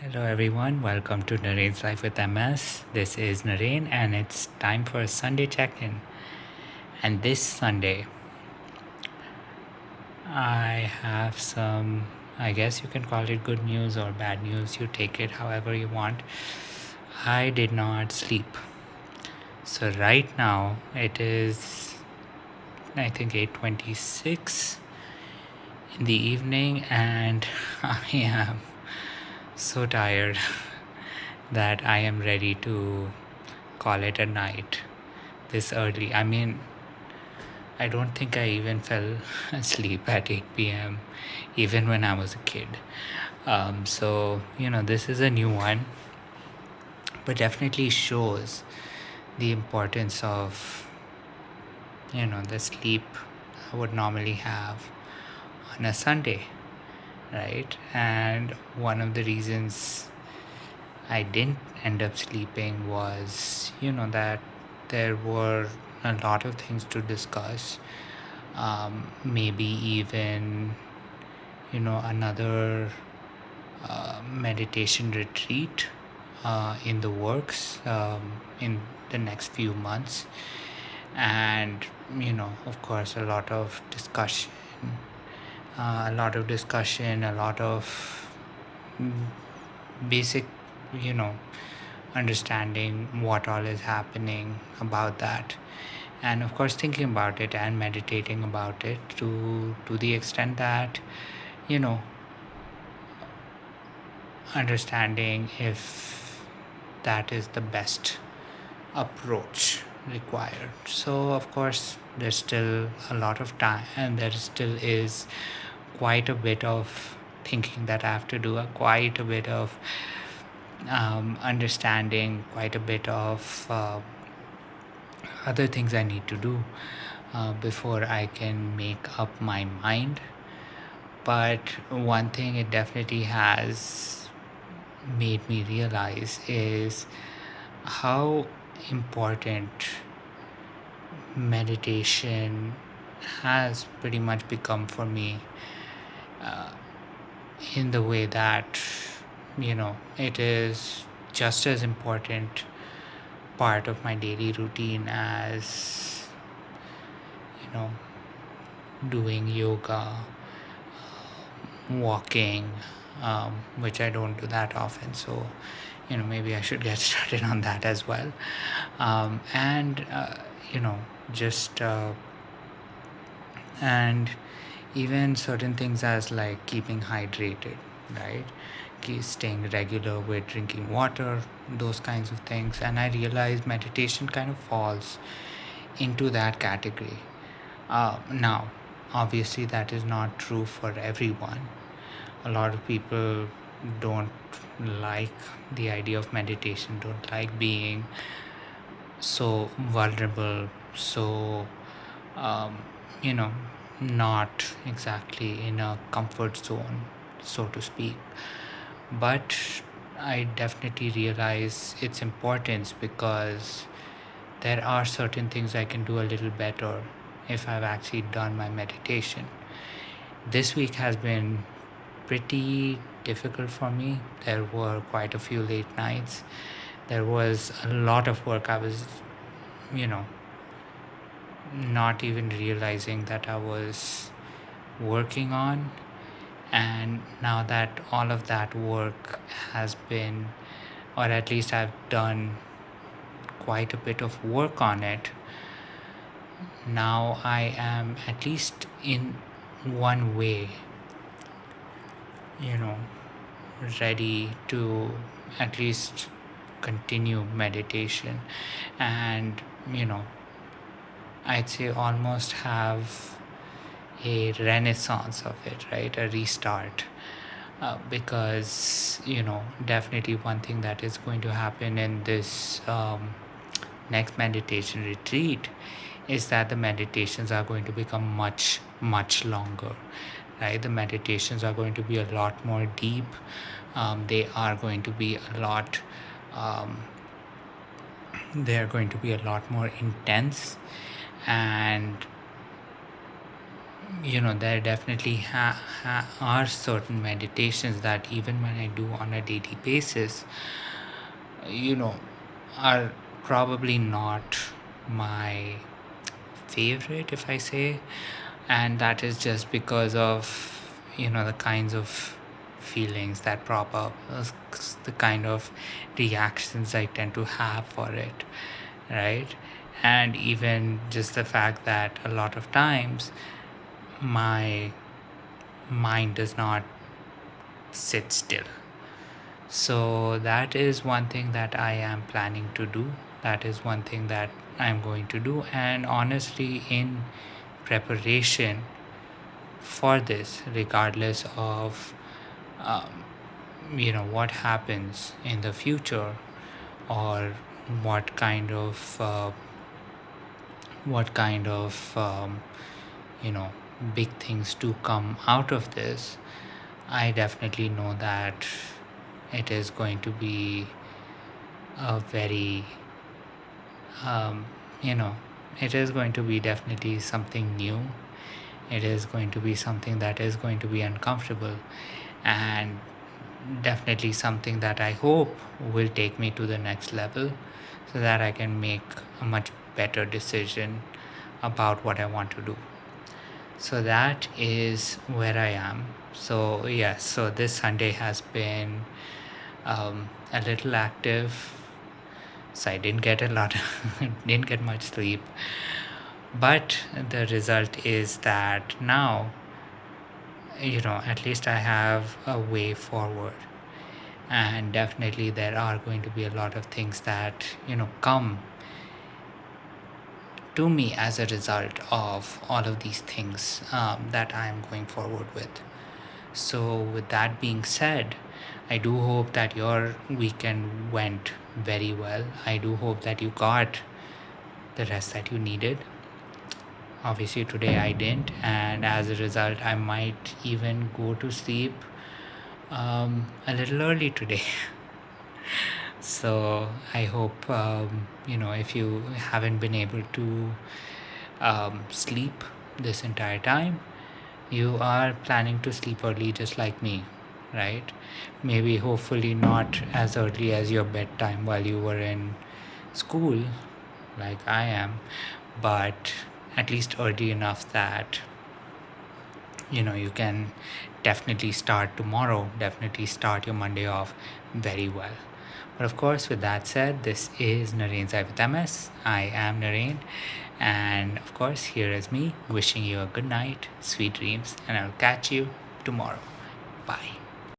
Hello, everyone. Welcome to Narain's Life with MS. This is Narain, and it's time for a Sunday check in. And this Sunday, I have some, I guess you can call it good news or bad news. You take it however you want. I did not sleep. So, right now, it is, I think, 8:26 in the evening, and I am so tired that I am ready to call it a night this early. I mean, I don't think I even fell asleep at 8 p.m. even when I was a kid. This is a new one, but definitely shows the importance of, the sleep I would normally have on a Sunday, right? And one of the reasons I didn't end up sleeping was, that there were a lot of things to discuss. Maybe even, another meditation retreat in the works in the next few months. And, of course, a lot of discussion, a lot of basic, understanding what all is happening about that, and of course thinking about it and meditating about it to the extent that, you know understanding if that is the best approach required. So of course there's still a lot of time, and there still is quite a bit of thinking that I have to do, quite a bit of understanding, quite a bit of other things I need to do before I can make up my mind. But one thing it definitely has made me realize is how important meditation has pretty much become for me, in the way that, it is just as important part of my daily routine as, you know, doing yoga, walking, which I don't do that often. So, maybe I should get started on that as well. And, just, and even certain things as like keeping hydrated, right? Staying regular with drinking water, those kinds of things. And I realized meditation kind of falls into that category. Now, obviously, that is not true for everyone. A lot of people don't like the idea of meditation, don't like being so vulnerable, so, um, you know, not exactly in a comfort zone, so to speak. But I definitely realize its importance because there are certain things I can do a little better if I've actually done my meditation. This week has been pretty difficult for me. There were quite a few late nights. There was a lot of work I was, you know, not even realizing that I was working on. And now that all of that work has been, or at least I've done quite a bit of work on it, now I am at least in one way, you know, ready to at least continue meditation. And, I'd say almost have a renaissance of it, right? A restart. Because, definitely one thing that is going to happen in this next meditation retreat is that the meditations are going to become much, much longer, right? The meditations are going to be a lot more deep. They are going to be a lot, they are going to be a lot more intense. And there definitely are certain meditations that even when I do on a daily basis, you know, are probably not my favorite, if I say. And that is just because of, the kinds of feelings that prop up, the kind of reactions I tend to have for it, right? And even just the fact that a lot of times my mind does not sit still. So that is one thing that I am planning to do. That is one thing that I'm going to do. And honestly, in preparation for this, regardless of what happens in the future, or what kind of what kind of big things do come out of this, I definitely know that it is going to be a very um, you know it is going to be definitely something new. It is going to be something that is going to be uncomfortable, and definitely something that I hope will take me to the next level, so that I can make a much better decision about what I want to do. So that is where I am. So yes, so this Sunday has been a little active. So I didn't get a lot, didn't get much sleep. But the result is that now, at least I have a way forward. And definitely there are going to be a lot of things that, come to me as a result of all of these things that I am going forward with. So, with that being said, I do hope that your weekend went very well. I do hope that you got the rest that you needed. Obviously, today I didn't, and as a result, I might even go to sleep a little early today. So, I hope, if you haven't been able to sleep this entire time, you are planning to sleep early just like me, right? Maybe hopefully not as early as your bedtime while you were in school, like I am, but at least early enough that you can definitely start tomorrow, definitely start your Monday off very well. But of course, with that said, this is Narain's Eye with MS. I am Narain, and of course, here is me wishing you a good night, sweet dreams, and I'll catch you tomorrow. Bye.